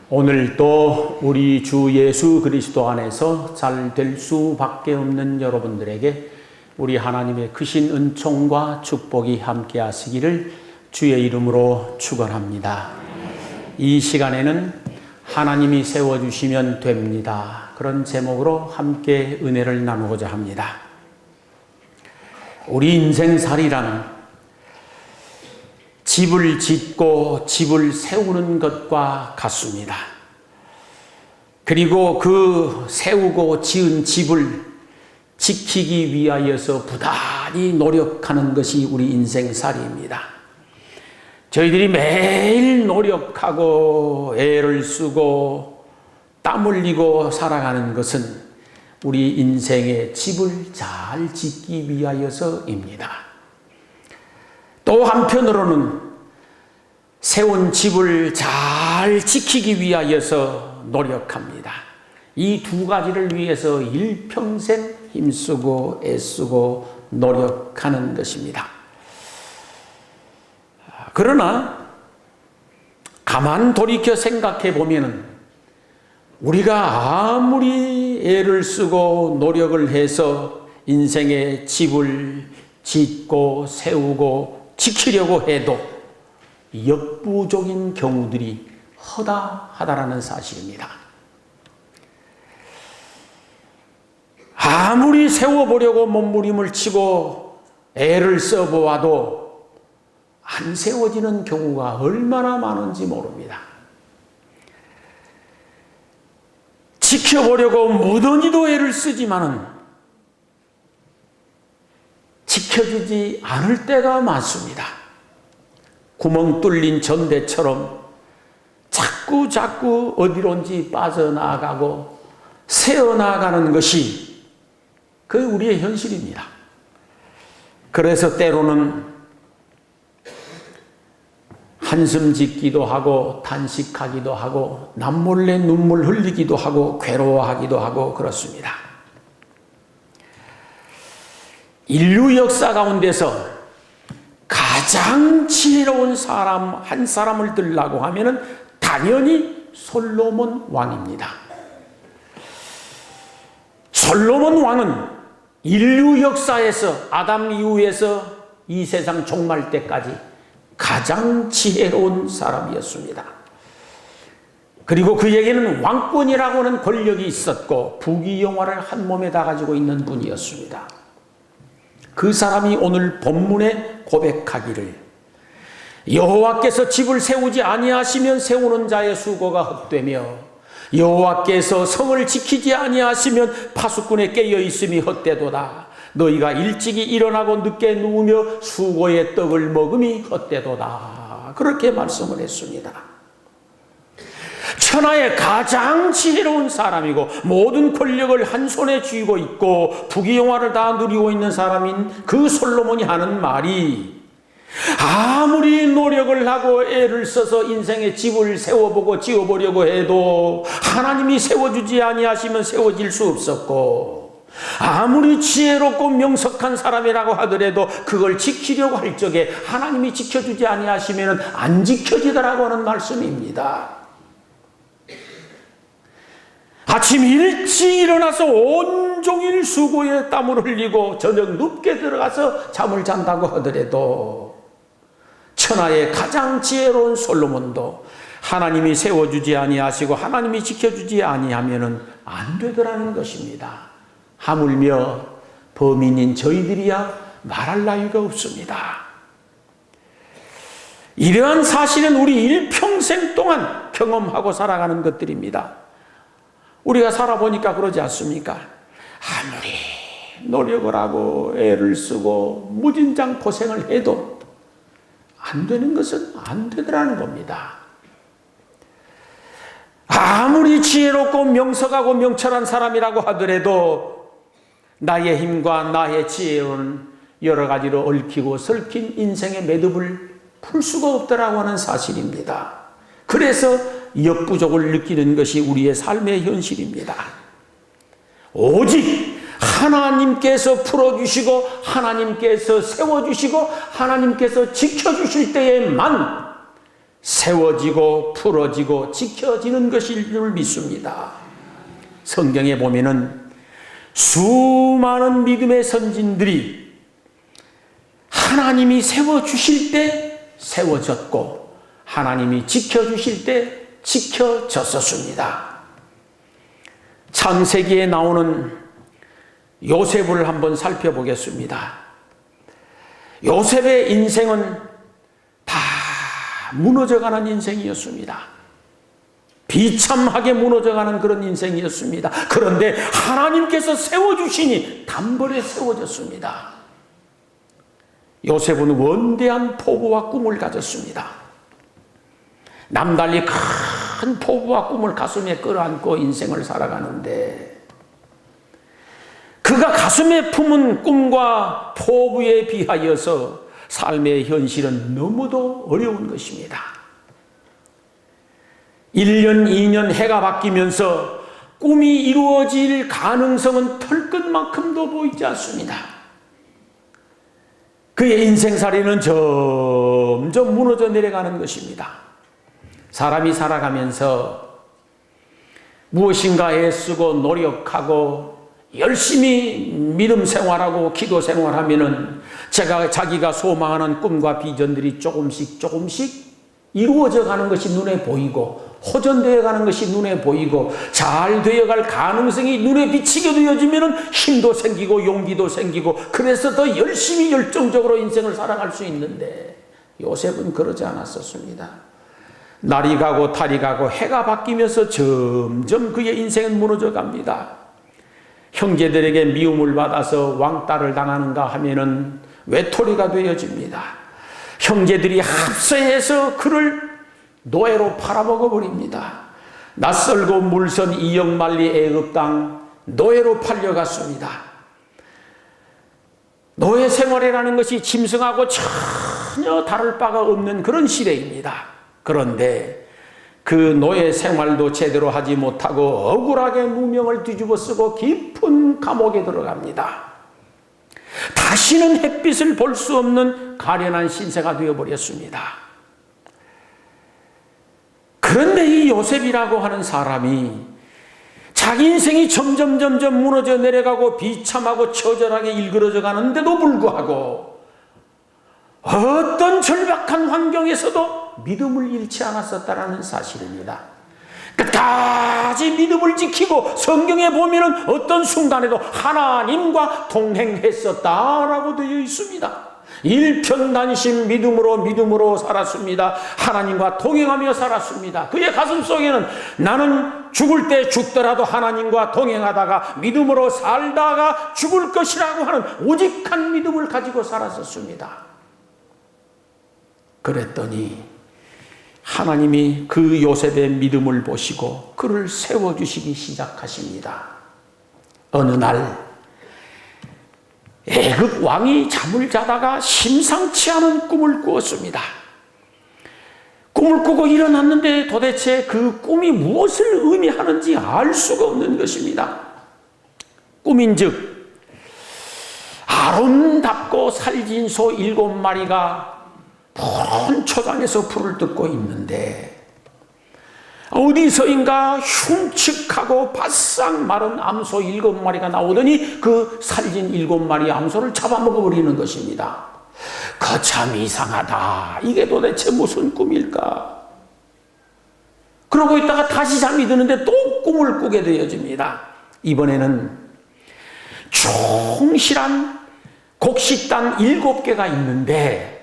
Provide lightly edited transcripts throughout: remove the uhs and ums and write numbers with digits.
오늘도 우리 주 예수 그리스도 안에서 잘 될 수밖에 없는 여러분들에게 우리 하나님의 크신 은총과 축복이 함께 하시기를 주의 이름으로 축원합니다. 이 시간에는 하나님이 세워주시면 됩니다. 그런 제목으로 함께 은혜를 나누고자 합니다. 우리 인생살이란 집을 짓고 집을 세우는 것과 같습니다. 그리고 그 세우고 지은 집을 지키기 위하여서 부단히 노력하는 것이 우리 인생살이입니다. 저희들이 매일 노력하고 애를 쓰고 땀 흘리고 살아가는 것은 우리 인생의 집을 잘 짓기 위하여서입니다. 또 한편으로는 세운 집을 잘 지키기 위하여서 노력합니다. 이 두 가지를 위해서 일평생 힘쓰고 애쓰고 노력하는 것입니다. 그러나 가만 돌이켜 생각해 보면 우리가 아무리 애를 쓰고 노력을 해서 인생의 집을 짓고 세우고 지키려고 해도 역부족인 경우들이 허다하다라는 사실입니다. 아무리 세워보려고 몸부림을 치고 애를 써보아도 안 세워지는 경우가 얼마나 많은지 모릅니다. 지켜보려고 무던히도 애를 쓰지만은 지켜주지 않을 때가 많습니다. 구멍 뚫린 전대처럼 자꾸 어디론지 빠져나가고 새어나가는 것이 그 우리의 현실입니다. 그래서 때로는 한숨 짓기도 하고 탄식하기도 하고 남몰래 눈물 흘리기도 하고 괴로워하기도 하고 그렇습니다. 인류 역사 가운데서 가장 지혜로운 사람 한 사람을 들라고 하면은 당연히 솔로몬 왕입니다. 솔로몬 왕은 인류 역사에서 아담 이후에서 이 세상 종말 때까지 가장 지혜로운 사람이었습니다. 그리고 그에게는 왕권이라고 하는 권력이 있었고 부귀영화를 한 몸에 다 가지고 있는 분이었습니다. 그 사람이 오늘 본문에 고백하기를 여호와께서 집을 세우지 아니하시면 세우는 자의 수고가 헛되며 여호와께서 성을 지키지 아니하시면 파수꾼의 깨어 있음이 헛되도다. 너희가 일찍이 일어나고 늦게 누우며 수고의 떡을 먹음이 헛되도다. 그렇게 말씀을 했습니다. 천하의 가장 지혜로운 사람이고 모든 권력을 한 손에 쥐고 있고 부귀영화를 다 누리고 있는 사람인 그 솔로몬이 하는 말이 아무리 노력을 하고 애를 써서 인생의 집을 세워보고 지어보려고 해도 하나님이 세워주지 아니하시면 세워질 수 없었고 아무리 지혜롭고 명석한 사람이라고 하더라도 그걸 지키려고 할 적에 하나님이 지켜주지 아니하시면 안 지켜지더라고 하는 말씀입니다. 아침 일찍 일어나서 온종일 수고에 땀을 흘리고 저녁 늦게 들어가서 잠을 잔다고 하더라도 천하의 가장 지혜로운 솔로몬도 하나님이 세워주지 아니하시고 하나님이 지켜주지 아니하면 안 되더라는 것입니다. 하물며 범인인 저희들이야 말할 나위가 없습니다. 이러한 사실은 우리 일평생 동안 경험하고 살아가는 것들입니다. 우리가 살아보니까 그러지 않습니까? 아무리 노력을 하고 애를 쓰고 무진장 고생을 해도 안 되는 것은 안 되더라는 겁니다. 아무리 지혜롭고 명석하고 명철한 사람이라고 하더라도 나의 힘과 나의 지혜로는 여러 가지로 얽히고 설킨 인생의 매듭을 풀 수가 없더라고 하는 사실입니다. 그래서 역부족을 느끼는 것이 우리의 삶의 현실입니다. 오직 하나님께서 풀어주시고 하나님께서 세워주시고 하나님께서 지켜주실 때에만 세워지고 풀어지고 지켜지는 것일 줄 믿습니다. 성경에 보면은 수많은 믿음의 선진들이 하나님이 세워주실 때 세워졌고 하나님이 지켜주실 때 지켜졌었습니다. 창세기에 나오는 요셉을 한번 살펴보겠습니다. 요셉의 인생은 다 무너져가는 인생이었습니다. 비참하게 무너져가는 그런 인생이었습니다. 그런데 하나님께서 세워주시니 단번에 세워졌습니다. 요셉은 원대한 포부와 꿈을 가졌습니다. 남달리 큰 포부와 꿈을 가슴에 끌어안고 인생을 살아가는데 그가 가슴에 품은 꿈과 포부에 비하여서 삶의 현실은 너무도 어려운 것입니다. 1년, 2년 해가 바뀌면서 꿈이 이루어질 가능성은 털끝만큼도 보이지 않습니다. 그의 인생살이는 점점 무너져 내려가는 것입니다. 사람이 살아가면서 무엇인가 애쓰고 노력하고 열심히 믿음 생활하고 기도 생활하면은 자기가 소망하는 꿈과 비전들이 조금씩 이루어져 가는 것이 눈에 보이고 호전되어 가는 것이 눈에 보이고 잘 되어갈 가능성이 눈에 비치게 되어지면 힘도 생기고 용기도 생기고 그래서 더 열심히 열정적으로 인생을 살아갈 수 있는데 요셉은 그러지 않았었습니다. 날이 가고 달이 가고 해가 바뀌면서 점점 그의 인생은 무너져 갑니다. 형제들에게 미움을 받아서 왕따를 당하는가 하면은 외톨이가 되어집니다. 형제들이 합세해서 그를 노예로 팔아먹어 버립니다. 낯설고 물선 이역만리 애굽 땅 노예로 팔려갔습니다. 노예 생활이라는 것이 짐승하고 전혀 다를 바가 없는 그런 시대입니다. 그런데 그 노예 생활도 제대로 하지 못하고 억울하게 누명을 뒤집어 쓰고 깊은 감옥에 들어갑니다. 다시는 햇빛을 볼 수 없는 가련한 신세가 되어버렸습니다. 그런데 이 요셉이라고 하는 사람이 자기 인생이 점점 무너져 내려가고 비참하고 처절하게 일그러져 가는데도 불구하고 어떤 절박한 환경에서도 믿음을 잃지 않았었다는 사실입니다. 끝까지 믿음을 지키고 성경에 보면 어떤 순간에도 하나님과 동행했었다라고 되어 있습니다. 일편단심 믿음으로 살았습니다. 하나님과 동행하며 살았습니다. 그의 가슴 속에는 나는 죽을 때 죽더라도 하나님과 동행하다가 믿음으로 살다가 죽을 것이라고 하는 오직한 믿음을 가지고 살았었습니다. 그랬더니 하나님이 그 요셉의 믿음을 보시고 그를 세워주시기 시작하십니다. 어느 날 애굽 왕이 잠을 자다가 심상치 않은 꿈을 꾸었습니다. 꿈을 꾸고 일어났는데 도대체 그 꿈이 무엇을 의미하는지 알 수가 없는 것입니다. 꿈인즉 아름답고 살진 소 7마리가 푸른 초장에서 풀을 뜯고 있는데 어디서인가 흉측하고 바싹 마른 암소 7마리가 나오더니 그 살진 7마리 암소를 잡아먹어버리는 것입니다. 거참 이상하다. 이게 도대체 무슨 꿈일까? 그러고 있다가 다시 잠이 드는데 또 꿈을 꾸게 되어집니다. 이번에는 충실한 곡식단 7개가 있는데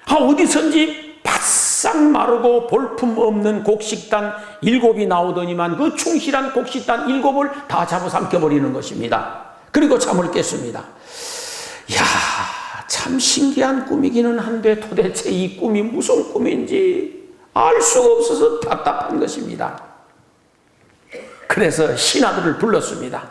어디선지 바싹 마르고 볼품없는 곡식단 7이 나오더니만 그 충실한 곡식단 7을 다 잡아삼켜버리는 것입니다. 그리고 잠을 깼습니다. 이야, 참 신기한 꿈이기는 한데 도대체 이 꿈이 무슨 꿈인지 알 수가 없어서 답답한 것입니다. 그래서 신하들을 불렀습니다.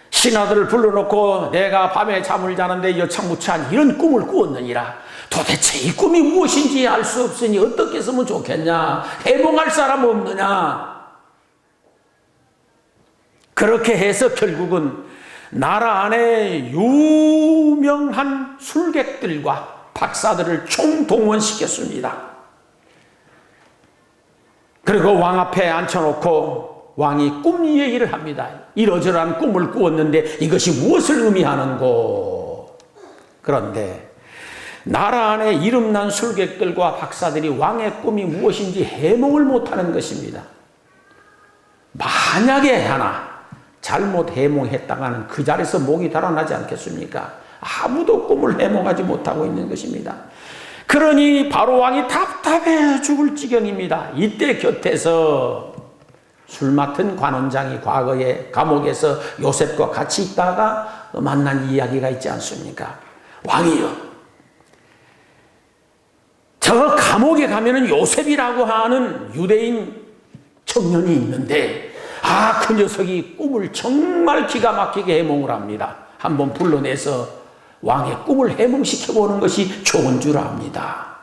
신하들을 불러놓고 내가 밤에 잠을 자는데 여창무창한 이런 꿈을 꾸었느니라. 도대체 이 꿈이 무엇인지 알 수 없으니 어떻게 했으면 좋겠냐? 해몽할 사람 없느냐? 그렇게 해서 결국은 나라 안에 유명한 술객들과 박사들을 총동원시켰습니다. 그리고 왕 앞에 앉혀놓고 왕이 꿈 얘기를 합니다. 이러저러한 꿈을 꾸었는데 이것이 무엇을 의미하는고. 그런데 나라 안에 이름난 술객들과 박사들이 왕의 꿈이 무엇인지 해몽을 못하는 것입니다. 만약에 하나 잘못 해몽했다가는 그 자리에서 목이 달아나지 않겠습니까? 아무도 꿈을 해몽하지 못하고 있는 것입니다. 그러니 바로 왕이 답답해 죽을 지경입니다. 이때 곁에서 술 맡은 관원장이 과거에 감옥에서 요셉과 같이 있다가 만난 이야기가 있지 않습니까? 왕이요, 저 감옥에 가면은 요셉이라고 하는 유대인 청년이 있는데, 그 녀석이 꿈을 정말 기가 막히게 해몽을 합니다. 한번 불러내서 왕의 꿈을 해몽시켜보는 것이 좋은 줄 압니다.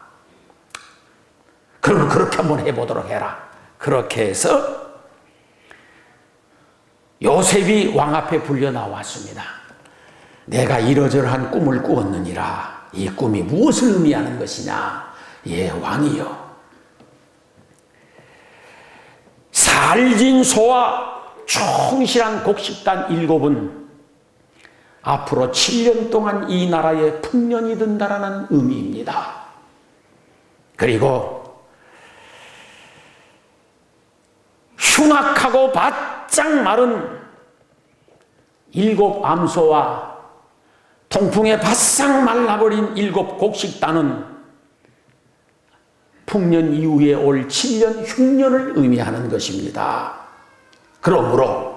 그러면 그렇게 한번 해보도록 해라. 그렇게 해서 요셉이 왕 앞에 불려 나왔습니다. 내가 이러저러한 꿈을 꾸었느니라. 이 꿈이 무엇을 의미하는 것이냐? 예, 왕이요, 살진 소와 충실한 곡식단 7은 앞으로 7년 동안 이 나라에 풍년이 든다라는 의미입니다. 그리고 흉악하고 바짝 마른 7 암소와 통풍에 바싹 말라버린 7 곡식단은 풍년 이후에 올 7년 흉년을 의미하는 것입니다. 그러므로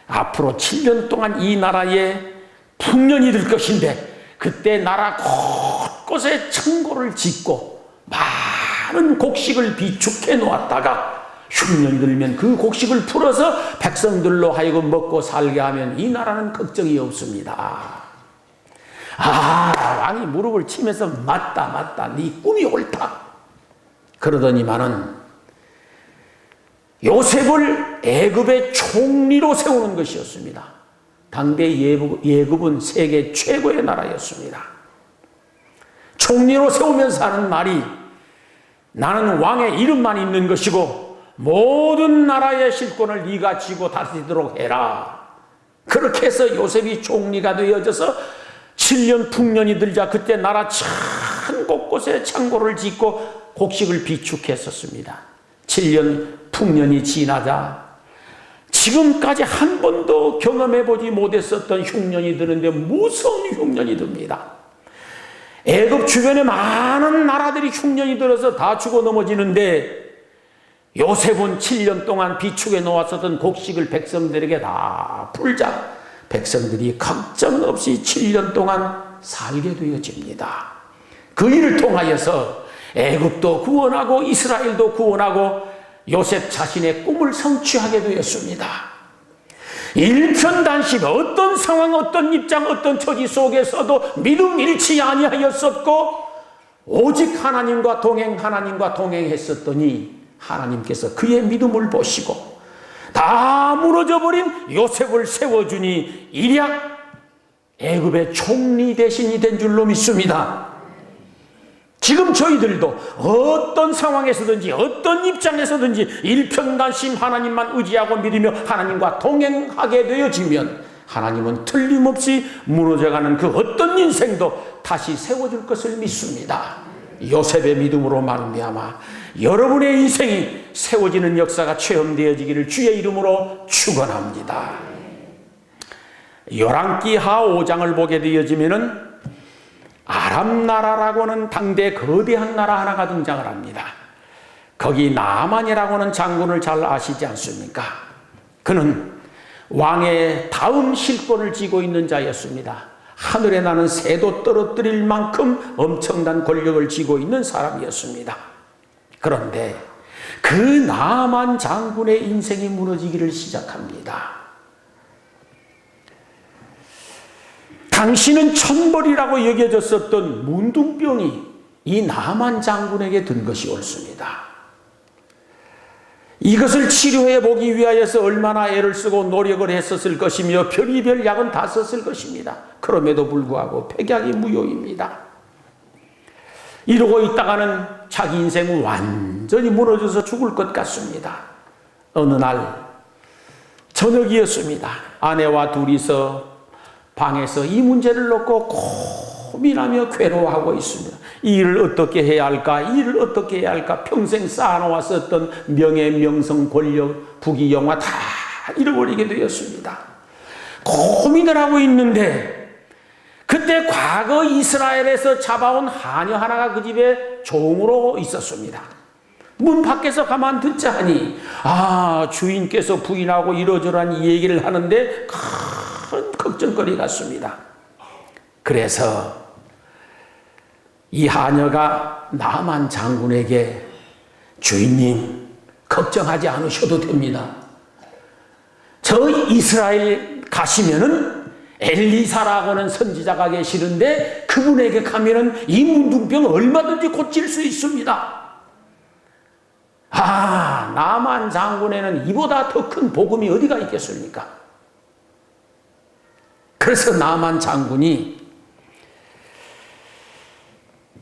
앞으로 7년 동안 이 나라에 풍년이 될 것인데, 그때 나라 곳곳에 창고를 짓고 많은 곡식을 비축해 놓았다가 흉년이 들면 그 곡식을 풀어서 백성들로 하여금 먹고 살게 하면 이 나라는 걱정이 없습니다. 왕이 무릎을 치면서 맞다, 네 꿈이 옳다. 그러더니만은 요셉을 애굽의 총리로 세우는 것이었습니다. 당대 애굽은 세계 최고의 나라였습니다. 총리로 세우면서 하는 말이, 나는 왕의 이름만 있는 것이고 모든 나라의 실권을 네가 쥐고 다스리도록 해라. 그렇게 해서 요셉이 총리가 되어져서 7년 풍년이 들자 그때 나라 천 곳곳에 창고를 짓고 곡식을 비축했었습니다. 7년 풍년이 지나자 지금까지 한 번도 경험해보지 못했었던 흉년이 드는데 무서운 흉년이 듭니다. 애굽 주변에 많은 나라들이 흉년이 들어서 다 죽어 넘어지는데, 요셉은 7년 동안 비축해 놓았었던 곡식을 백성들에게 다 풀자 백성들이 걱정 없이 7년 동안 살게 되어집니다. 그 일을 통하여서 애굽도 구원하고 이스라엘도 구원하고 요셉 자신의 꿈을 성취하게 되었습니다. 일편단심 어떤 상황, 어떤 입장, 어떤 처지 속에서도 믿음 잃지 아니하였었고 오직 하나님과 동행했었더니 하나님께서 그의 믿음을 보시고 다 무너져버린 요셉을 세워주니 일약 애굽의 총리 대신이 된 줄로 믿습니다. 지금 저희들도 어떤 상황에서든지 어떤 입장에서든지 일편단심 하나님만 의지하고 믿으며 하나님과 동행하게 되어지면 하나님은 틀림없이 무너져가는 그 어떤 인생도 다시 세워줄 것을 믿습니다. 요셉의 믿음으로 말미암아 여러분의 인생이 세워지는 역사가 체험되어지기를 주의 이름으로 축원합니다. 열왕기하 5장을 보게 되어지면은 아람 나라라고 하는 당대 거대한 나라 하나가 등장을 합니다. 거기 나아만이라고 하는 장군을 잘 아시지 않습니까? 그는 왕의 다음 실권을 쥐고 있는 자였습니다. 하늘에 나는 새도 떨어뜨릴 만큼 엄청난 권력을 쥐고 있는 사람이었습니다. 그런데 그 나아만 장군의 인생이 무너지기를 시작합니다. 당신은 천벌이라고 여겨졌었던 문둥병이 이 나아만 장군에게 든 것이 옳습니다. 이것을 치료해 보기 위하여서 얼마나 애를 쓰고 노력을 했었을 것이며 별의별 약은 다 썼을 것입니다. 그럼에도 불구하고 백약이 무효입니다. 이러고 있다가는 자기 인생은 완전히 무너져서 죽을 것 같습니다. 어느 날 저녁이었습니다. 아내와 둘이서 방에서 이 문제를 놓고 고민하며 괴로워하고 있습니다. 이 일을 어떻게 해야 할까? 이 일을 어떻게 해야 할까? 평생 쌓아놓았었던 명예, 명성, 권력, 부귀영화 다 잃어버리게 되었습니다. 고민을 하고 있는데 그때 과거 이스라엘에서 잡아온 하녀 하나가 그 집에 종으로 있었습니다. 문 밖에서 가만 듣자 하니 주인께서 부인하고 이러저러한 얘기를 하는데 큰 걱정거리 같습니다. 그래서 이 하녀가 나만 장군에게 주인님 걱정하지 않으셔도 됩니다. 저 이스라엘 가시면은 엘리사라고는 선지자가 계시는데 그분에게 가면은 이 문둥병 얼마든지 고칠 수 있습니다. 나만 장군에는 이보다 더 큰 복음이 어디가 있겠습니까? 그래서 나만 장군이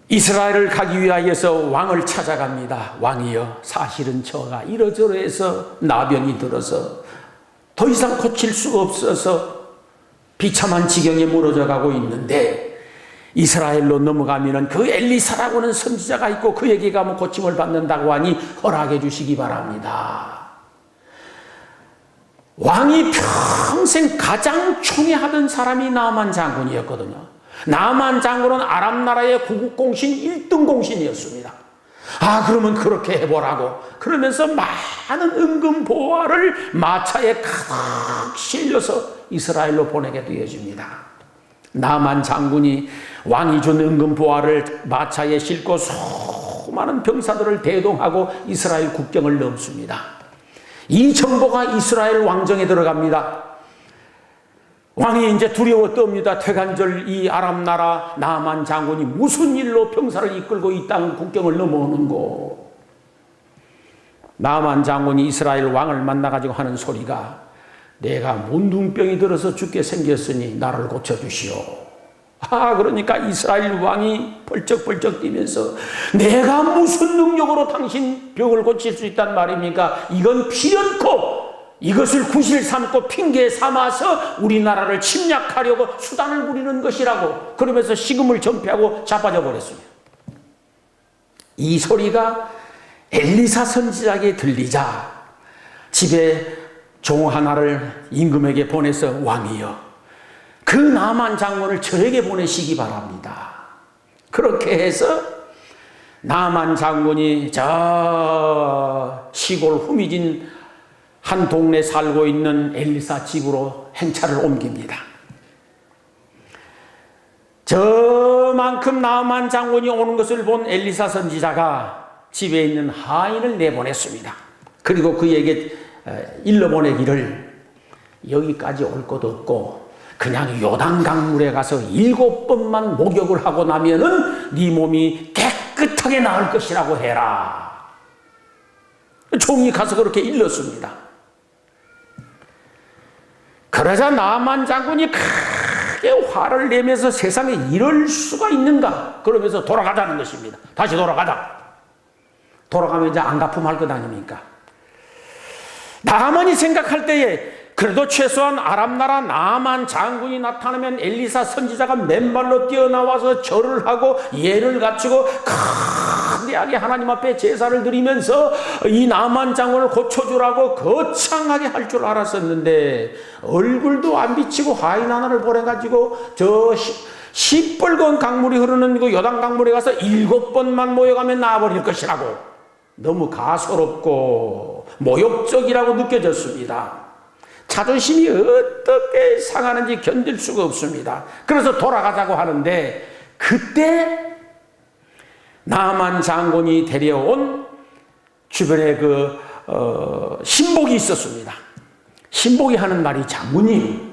이스라엘을 가기 위하여서 왕을 찾아갑니다. 왕이여, 사실은 저가 이러저러해서 나병이 들어서 더 이상 고칠 수가 없어서 비참한 지경에 무너져 가고 있는데 이스라엘로 넘어가면 그 엘리사라고는 선지자가 있고 그에게 가면 고침을 받는다고 하니 허락해 주시기 바랍니다. 왕이 평생 가장 총애하던 사람이 나만 장군이었거든요. 나만 장군은 아람 나라의 구국공신 1등 공신이었습니다. 그러면 그렇게 해보라고 그러면서 많은 은금보화를 마차에 가득 실려서 이스라엘로 보내게 되어집니다. 나만 장군이 왕이 준 은금보화를 마차에 싣고 수많은 병사들을 대동하고 이스라엘 국경을 넘습니다. 이 정보가 이스라엘 왕정에 들어갑니다. 왕이 이제 두려워 떱니다. 퇴간절 이 아람 나라 나만 장군이 무슨 일로 병사를 이끌고 이 땅 국경을 넘어오는고. 나만 장군이 이스라엘 왕을 만나가지고 하는 소리가 내가 문둥병이 들어서 죽게 생겼으니 나를 고쳐주시오. 그러니까 이스라엘 왕이 벌쩍벌쩍 뛰면서 내가 무슨 능력으로 당신 병을 고칠 수 있단 말입니까? 이건 필연코 이것을 구실 삼고 핑계 삼아서 우리나라를 침략하려고 수단을 부리는 것이라고 그러면서 식음을 전폐하고 자빠져 버렸습니다. 이 소리가 엘리사 선지자에게 들리자 집에 종 하나를 임금에게 보내서 왕이여 그 나만 장군을 저에게 보내시기 바랍니다. 그렇게 해서 나만 장군이 저 시골 후미진 한 동네 살고 있는 엘리사 집으로 행차를 옮깁니다. 저만큼 나만 장군이 오는 것을 본 엘리사 선지자가 집에 있는 하인을 내보냈습니다. 그리고 그에게 일러보내기를 여기까지 올 것 없고 그냥 요단 강물에 가서 7번만 목욕을 하고 나면은 네 몸이 깨끗하게 나을 것이라고 해라. 종이 가서 그렇게 일렀습니다. 그러자 나만 장군이 크게 화를 내면서 세상에 이럴 수가 있는가 그러면서 돌아가자는 것입니다. 다시 돌아가자. 돌아가면 이제 안 갚음할 것 아닙니까? 나만이 생각할 때에 그래도 최소한 아람 나라 나만 장군이 나타나면 엘리사 선지자가 맨발로 뛰어나와서 절을 하고 예를 갖추고 거대하게 하나님 앞에 제사를 드리면서 이 나만 장군을 고쳐주라고 거창하게 할 줄 알았었는데 얼굴도 안 비치고 하인 하나를 보내가지고 저 시뻘건 강물이 흐르는 그 요단 강물에 가서 7번만 모여가면 나아버릴 것이라고 너무 가소롭고 모욕적이라고 느껴졌습니다. 자존심이 어떻게 상하는지 견딜 수가 없습니다. 그래서 돌아가자고 하는데 그때 나만 장군이 데려온 주변에 신복이 있었습니다. 신복이 하는 말이 장군님,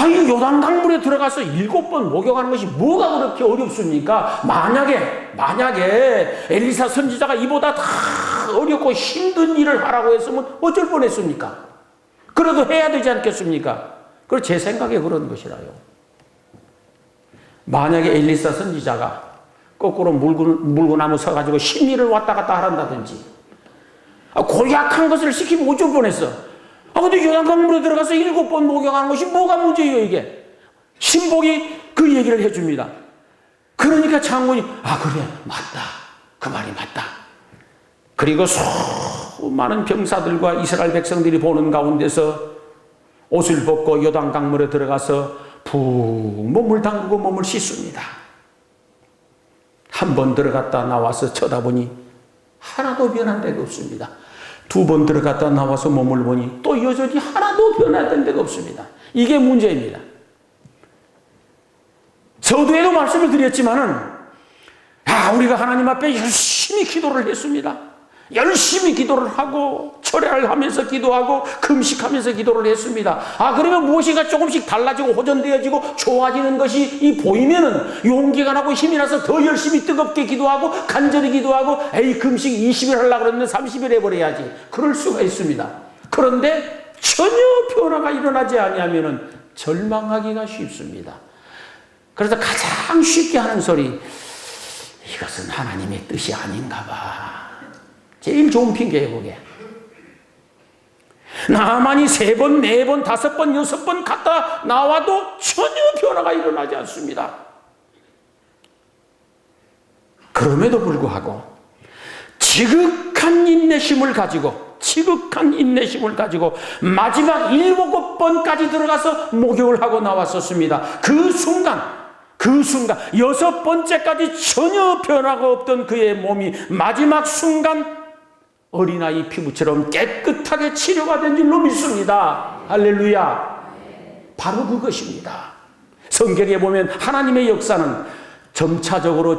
이 요단 강물에 들어가서 7번 목욕하는 것이 뭐가 그렇게 어렵습니까? 만약에 엘리사 선지자가 이보다 다 어렵고 힘든 일을 하라고 했으면 어쩔 뻔했습니까? 그래도 해야 되지 않겠습니까? 그걸 제 생각에 그런 것이라요. 만약에 엘리사 선지자가 거꾸로 물구나무 서가지고 심리를 왔다 갔다 하란다든지. 고약한 것을 시키면 어쩔 뻔했어. 근데 요단강물에 들어가서 7번 목욕하는 것이 뭐가 문제예요, 이게? 신복이 그 얘기를 해줍니다. 그러니까 장군이, 그래, 맞다. 그 말이 맞다. 그리고 수많은 병사들과 이스라엘 백성들이 보는 가운데서 옷을 벗고 요단강물에 들어가서 푹 몸을 담그고 몸을 씻습니다. 한 번 들어갔다 나와서 쳐다보니 하나도 변한 데가 없습니다. 2번 들어갔다 나와서 몸을 보니 또 여전히 하나도 변화된 데가 없습니다. 이게 문제입니다. 저도에도 말씀을 드렸지만은, 우리가 하나님 앞에 열심히 기도를 했습니다. 열심히 기도를 하고 철야를 하면서 기도하고 금식하면서 기도를 했습니다. 그러면 무엇인가 조금씩 달라지고 호전되어지고 좋아지는 것이 보이면은 용기가 나고 힘이 나서 더 열심히 뜨겁게 기도하고 간절히 기도하고 금식 20일 하려고 그랬는데 30일 해버려야지. 그럴 수가 있습니다. 그런데 전혀 변화가 일어나지 아니하면은 절망하기가 쉽습니다. 그래서 가장 쉽게 하는 소리, 이것은 하나님의 뜻이 아닌가 봐. 제일 좋은 핑계예요, 그게. 나만이 3번, 4번, 5번, 6번 갔다 나와도 전혀 변화가 일어나지 않습니다. 그럼에도 불구하고 지극한 인내심을 가지고 마지막 7번까지 들어가서 목욕을 하고 나왔었습니다. 그 순간 6번째까지 전혀 변화가 없던 그의 몸이 마지막 순간 어린아이 피부처럼 깨끗하게 치료가 된 줄로 믿습니다. 할렐루야. 바로 그것입니다. 성경에 보면 하나님의 역사는 점차적으로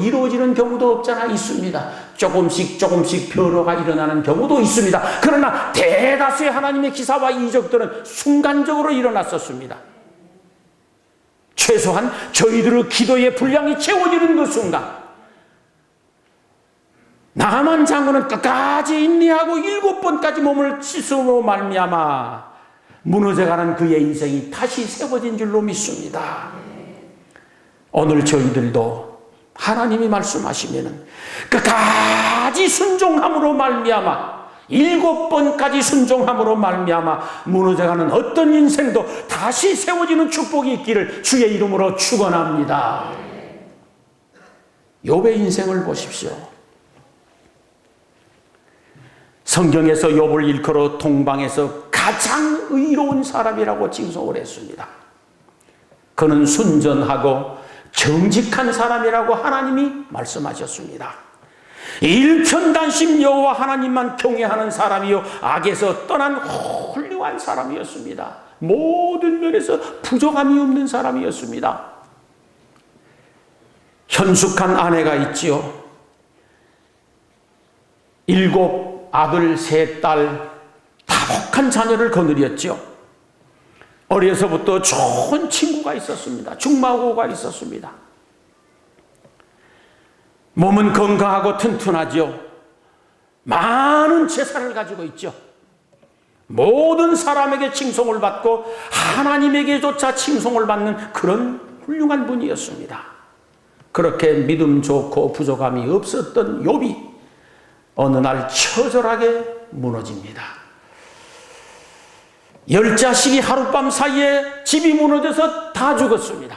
이루어지는 경우도 없잖아 있습니다. 조금씩 변화가 일어나는 경우도 있습니다. 그러나 대다수의 하나님의 기사와 이적들은 순간적으로 일어났었습니다. 최소한 저희들의 기도의 분량이 채워지는 그 순간, 나만 장군은 끝까지 인내하고 7번까지 몸을 씻음으로 말미암아 무너져가는 그의 인생이 다시 세워진 줄로 믿습니다. 오늘 저희들도 하나님이 말씀하시면은 끝까지 순종함으로 말미암아 7번까지 순종함으로 말미암아 무너져가는 어떤 인생도 다시 세워지는 축복이 있기를 주의 이름으로 축원합니다. 욥의 인생을 보십시오. 성경에서 욥을 일컬어 동방에서 가장 의로운 사람이라고 칭송을 했습니다. 그는 순전하고 정직한 사람이라고 하나님이 말씀하셨습니다. 일편단심 여호와 하나님만 경외하는 사람이요 악에서 떠난 훌륭한 사람이었습니다. 모든 면에서 부족함이 없는 사람이었습니다. 현숙한 아내가 있지요. 7 아들 3 딸 다복한 자녀를 거느렸지요. 어려서부터 좋은 친구가 있었습니다. 중마고가 있었습니다. 몸은 건강하고 튼튼하죠. 많은 재산을 가지고 있죠. 모든 사람에게 칭송을 받고 하나님에게조차 칭송을 받는 그런 훌륭한 분이었습니다. 그렇게 믿음 좋고 부족함이 없었던 욥이 어느 날 처절하게 무너집니다. 10자식이 하룻밤 사이에 집이 무너져서 다 죽었습니다.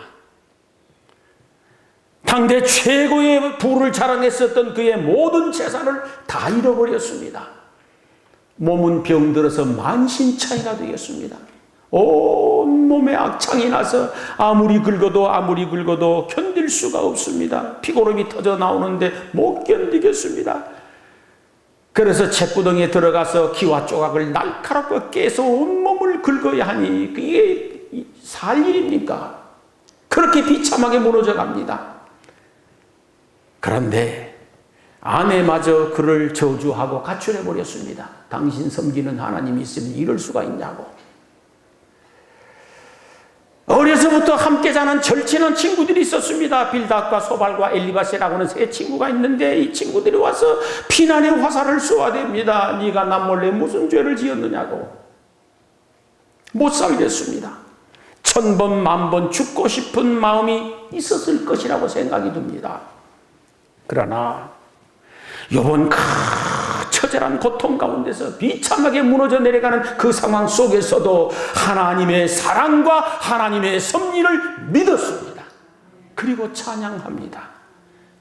당대 최고의 부를 자랑했었던 그의 모든 재산을 다 잃어버렸습니다. 몸은 병들어서 만신창이가 되었습니다. 온몸에 악창이 나서 아무리 긁어도 견딜 수가 없습니다. 피고름이 터져 나오는데 못 견디겠습니다. 그래서 잿구덩이에 들어가서 기와 조각을 날카롭게 깨서 온몸을 긁어야 하니 그게 살 일입니까? 그렇게 비참하게 무너져 갑니다. 그런데 아내마저 그를 저주하고 가출해버렸습니다. 당신 섬기는 하나님이 있으면 이럴 수가 있냐고. 어려서부터 함께 자란 절친한 친구들이 있었습니다. 빌닷과 소발과 엘리바세라고 하는 3 친구가 있는데 이 친구들이 와서 피난의 화살을 쏘아댑니다. 네가 남몰래 무슨 죄를 지었느냐고. 못 살겠습니다. 1000번, 10,000번 죽고 싶은 마음이 있었을 것이라고 생각이 듭니다. 그러나 욥은 처절한 고통 가운데서 비참하게 무너져 내려가는 그 상황 속에서도 하나님의 사랑과 하나님의 섭리를 믿었습니다. 그리고 찬양합니다.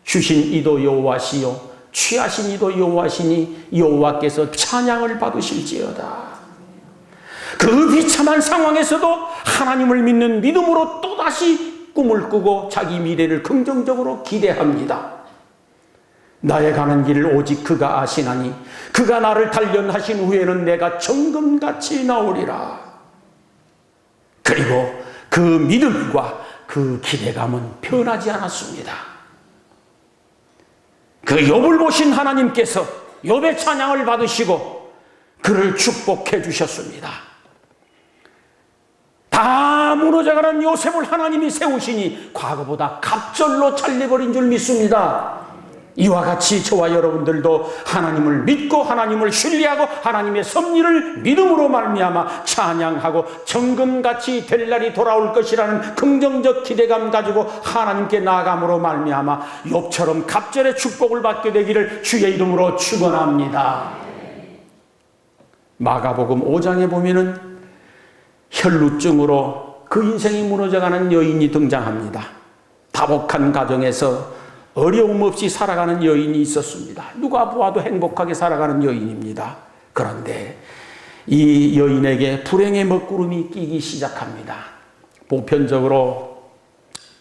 주신 이도 여호와시요 취하신 이도 여호와시니 여호와께서 찬양을 받으실지어다. 그 비참한 상황에서도 하나님을 믿는 믿음으로 또다시 꿈을 꾸고 자기 미래를 긍정적으로 기대합니다. 나의 가는 길을 오직 그가 아시나니 그가 나를 단련하신 후에는 내가 정금같이 나오리라. 그리고 그 믿음과 그 기대감은 변하지 않았습니다. 그 욥을 보신 하나님께서 욥의 찬양을 받으시고 그를 축복해 주셨습니다. 다 무너져가는 요셉을 하나님이 세우시니 과거보다 갑절로 잘려버린 줄 믿습니다. 이와 같이 저와 여러분들도 하나님을 믿고 하나님을 신뢰하고 하나님의 섭리를 믿음으로 말미암아 찬양하고 정금같이 될 날이 돌아올 것이라는 긍정적 기대감 가지고 하나님께 나아감으로 말미암아 욥처럼 갑절의 축복을 받게 되기를 주의 이름으로 축원합니다. 마가복음 5장에 보면은 혈루증으로 그 인생이 무너져가는 여인이 등장합니다. 다복한 가정에서 어려움 없이 살아가는 여인이 있었습니다. 누가 보아도 행복하게 살아가는 여인입니다. 그런데 이 여인에게 불행의 먹구름이 끼기 시작합니다. 보편적으로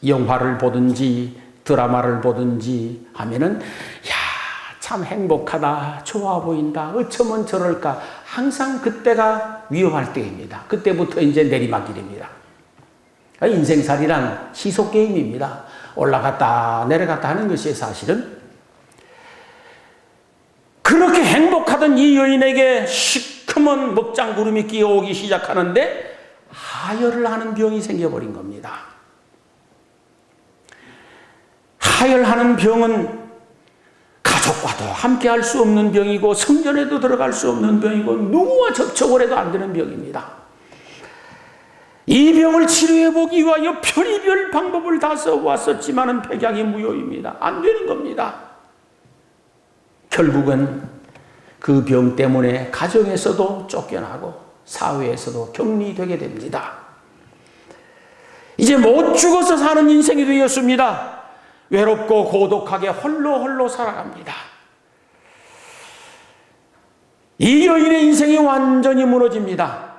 영화를 보든지 드라마를 보든지 하면은 참 행복하다, 좋아 보인다, 어쩌면 저럴까. 항상 그때가 위험할 때입니다. 그때부터 이제 내리막길입니다. 인생살이란 시속게임입니다. 올라갔다 내려갔다 하는 것이 사실은. 그렇게 행복하던 이 여인에게 시커먼 먹장구름이 끼어오기 시작하는데 하혈을 하는 병이 생겨버린 겁니다. 하혈하는 병은 가족과도 함께 할 수 없는 병이고 성전에도 들어갈 수 없는 병이고 누구와 접촉을 해도 안 되는 병입니다. 이 병을 치료해보기 위하여 별의별 방법을 다 써왔었지만 백약이 무효입니다. 안 되는 겁니다. 결국은 그 병 때문에 가정에서도 쫓겨나고 사회에서도 격리되게 됩니다. 이제 못 죽어서 사는 인생이 되었습니다. 외롭고 고독하게 홀로 살아갑니다. 이 여인의 인생이 완전히 무너집니다.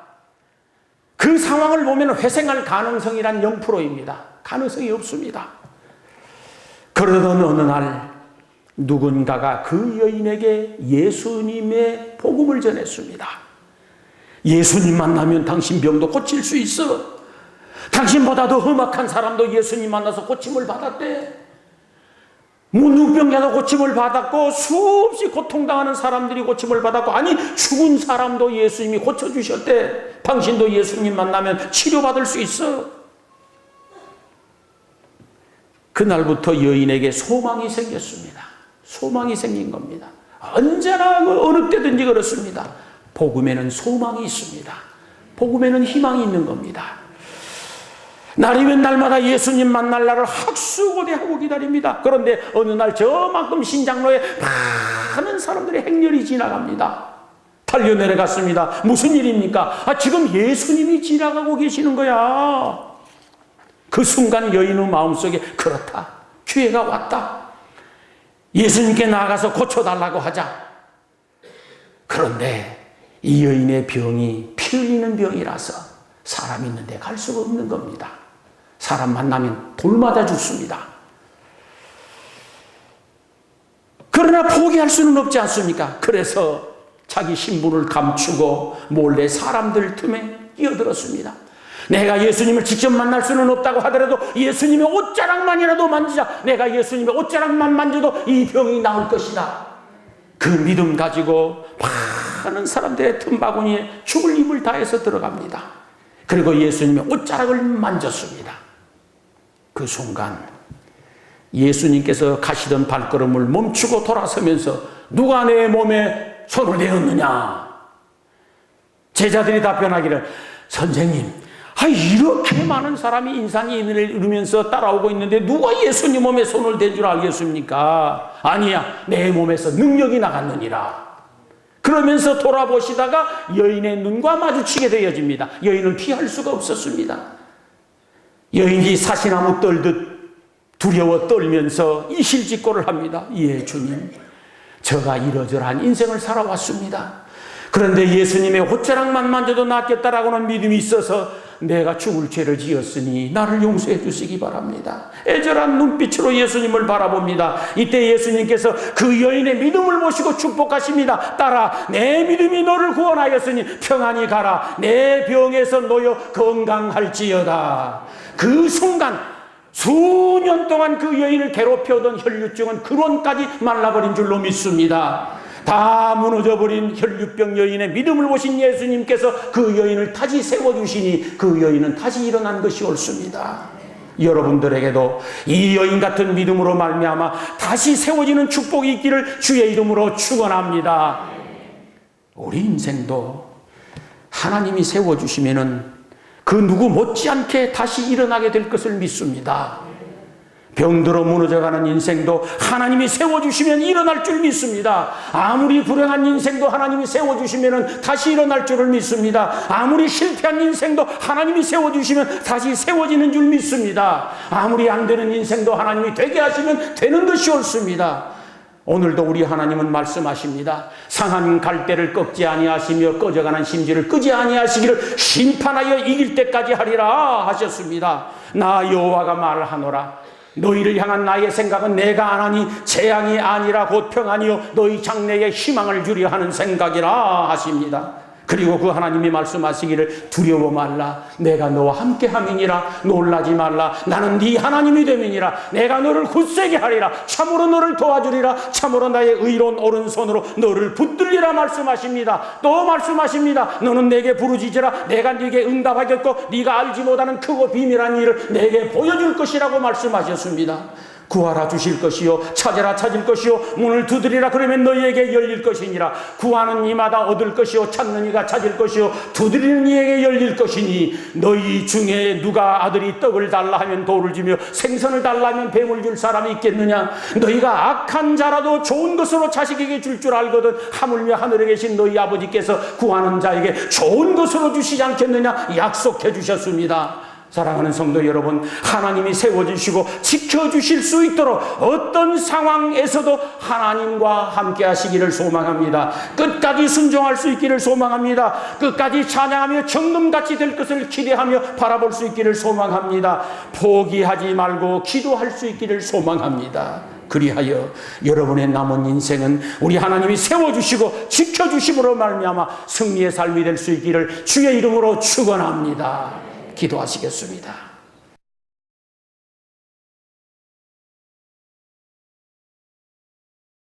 그 상황을 보면 회생할 가능성이란 0%입니다. 가능성이 없습니다. 그러던 어느 날 누군가가 그 여인에게 예수님의 복음을 전했습니다. 예수님 만나면 당신 병도 고칠 수 있어. 당신보다 더 험악한 사람도 예수님 만나서 고침을 받았대. 문둥병자도 고침을 받았고 수없이 고통당하는 사람들이 고침을 받았고 아니 죽은 사람도 예수님이 고쳐주셨대. 당신도 예수님 만나면 치료받을 수 있어. 그날부터 여인에게 소망이 생겼습니다. 소망이 생긴 겁니다. 언제나 어느 때든지 그렇습니다. 복음에는 소망이 있습니다. 복음에는 희망이 있는 겁니다. 날이면 날마다 예수님 만날 날을 학수고대하고 기다립니다. 그런데 어느 날 저만큼 신장로에 많은 사람들의 행렬이 지나갑니다. 달려 내려갔습니다. 무슨 일입니까? 지금 예수님이 지나가고 계시는 거야. 그 순간 여인의 마음속에 그렇다. 기회가 왔다. 예수님께 나아가서 고쳐달라고 하자. 그런데 이 여인의 병이 피 흘리는 병이라서 사람 있는데 갈 수가 없는 겁니다. 사람 만나면 돌 맞아 죽습니다. 그러나 포기할 수는 없지 않습니까? 그래서 자기 신분을 감추고 몰래 사람들 틈에 끼어들었습니다. 내가 예수님을 직접 만날 수는 없다고 하더라도 예수님의 옷자락만이라도 만지자. 내가 예수님의 옷자락만 만져도 이 병이 나을 것이다. 그 믿음 가지고 많은 사람들의 틈바구니에 죽을 힘을 다해서 들어갑니다. 그리고 예수님의 옷자락을 만졌습니다. 그 순간 예수님께서 가시던 발걸음을 멈추고 돌아서면서 누가 내 몸에 손을 대었느냐? 제자들이 답변하기를 선생님 이렇게 많은 사람이 인산이 인을 이루면서 따라오고 있는데 누가 예수님 몸에 손을 댄 줄 알겠습니까? 아니야, 내 몸에서 능력이 나갔느니라. 그러면서 돌아보시다가 여인의 눈과 마주치게 되어집니다. 여인은 피할 수가 없었습니다. 여인이 사시나무 떨듯 두려워 떨면서 이실직고를 합니다. 예, 주님, 제가 이러저러한 인생을 살아왔습니다. 그런데 예수님의 옷자락만 만져도 낫겠다라고는 믿음이 있어서 내가 죽을 죄를 지었으니 나를 용서해 주시기 바랍니다. 애절한 눈빛으로 예수님을 바라봅니다. 이때 예수님께서 그 여인의 믿음을 보시고 축복하십니다. 딸아, 내 믿음이 너를 구원하였으니 평안히 가라. 내 병에서 놓여 건강할지어다. 그 순간 수년 동안 그 여인을 괴롭혀오던 혈류증은 근원까지 말라버린 줄로 믿습니다. 다 무너져버린 혈류병 여인의 믿음을 보신 예수님께서 그 여인을 다시 세워주시니 그 여인은 다시 일어난 것이 옳습니다. 여러분들에게도 이 여인 같은 믿음으로 말미암아 다시 세워지는 축복이 있기를 주의 이름으로 축원합니다. 우리 인생도 하나님이 세워주시면은 그 누구 못지않게 다시 일어나게 될 것을 믿습니다. 병들어 무너져가는 인생도 하나님이 세워주시면 일어날 줄 믿습니다. 아무리 불행한 인생도 하나님이 세워주시면 다시 일어날 줄을 믿습니다. 아무리 실패한 인생도 하나님이 세워주시면 다시 세워지는 줄 믿습니다. 아무리 안 되는 인생도 하나님이 되게 하시면 되는 것이 옳습니다. 오늘도 우리 하나님은 말씀하십니다. 상한 갈대를 꺾지 아니하시며 꺼져가는 심지를 끄지 아니하시기를 심판하여 이길 때까지 하리라 하셨습니다. 나 여호와가 말하노라. 너희를 향한 나의 생각은 내가 안 하니 재앙이 아니라 곧 평안이요 너희 장래에 희망을 주려 하는 생각이라 하십니다. 그리고 그 하나님이 말씀하시기를 두려워 말라. 내가 너와 함께 함이니라. 놀라지 말라. 나는 네 하나님이 됨이니라. 내가 너를 굳세게 하리라. 참으로 너를 도와주리라. 참으로 나의 의로운 오른손으로 너를 붙들리라 말씀하십니다. 또 말씀하십니다. 너는 내게 부르짖으라. 내가 네게 응답하겠고 네가 알지 못하는 크고 비밀한 일을 내게 보여줄 것이라고 말씀하셨습니다. 구하라 주실 것이요 찾으라 찾을 것이요 문을 두드리라 그러면 너희에게 열릴 것이니라. 구하는 이마다 얻을 것이요 찾는 이가 찾을 것이요 두드리는 이에게 열릴 것이니 너희 중에 누가 아들이 떡을 달라 하면 돌을 주며 생선을 달라 하면 뱀을 줄 사람이 있겠느냐. 너희가 악한 자라도 좋은 것으로 자식에게 줄 줄 알거든 하물며 하늘에 계신 너희 아버지께서 구하는 자에게 좋은 것으로 주시지 않겠느냐 약속해 주셨습니다. 사랑하는 성도 여러분, 하나님이 세워주시고 지켜주실 수 있도록 어떤 상황에서도 하나님과 함께 하시기를 소망합니다. 끝까지 순종할 수 있기를 소망합니다. 끝까지 찬양하며 정금같이 될 것을 기대하며 바라볼 수 있기를 소망합니다. 포기하지 말고 기도할 수 있기를 소망합니다. 그리하여 여러분의 남은 인생은 우리 하나님이 세워주시고 지켜주심으로 말미암아 승리의 삶이 될 수 있기를 주의 이름으로 축원합니다. 기도하시겠습니다.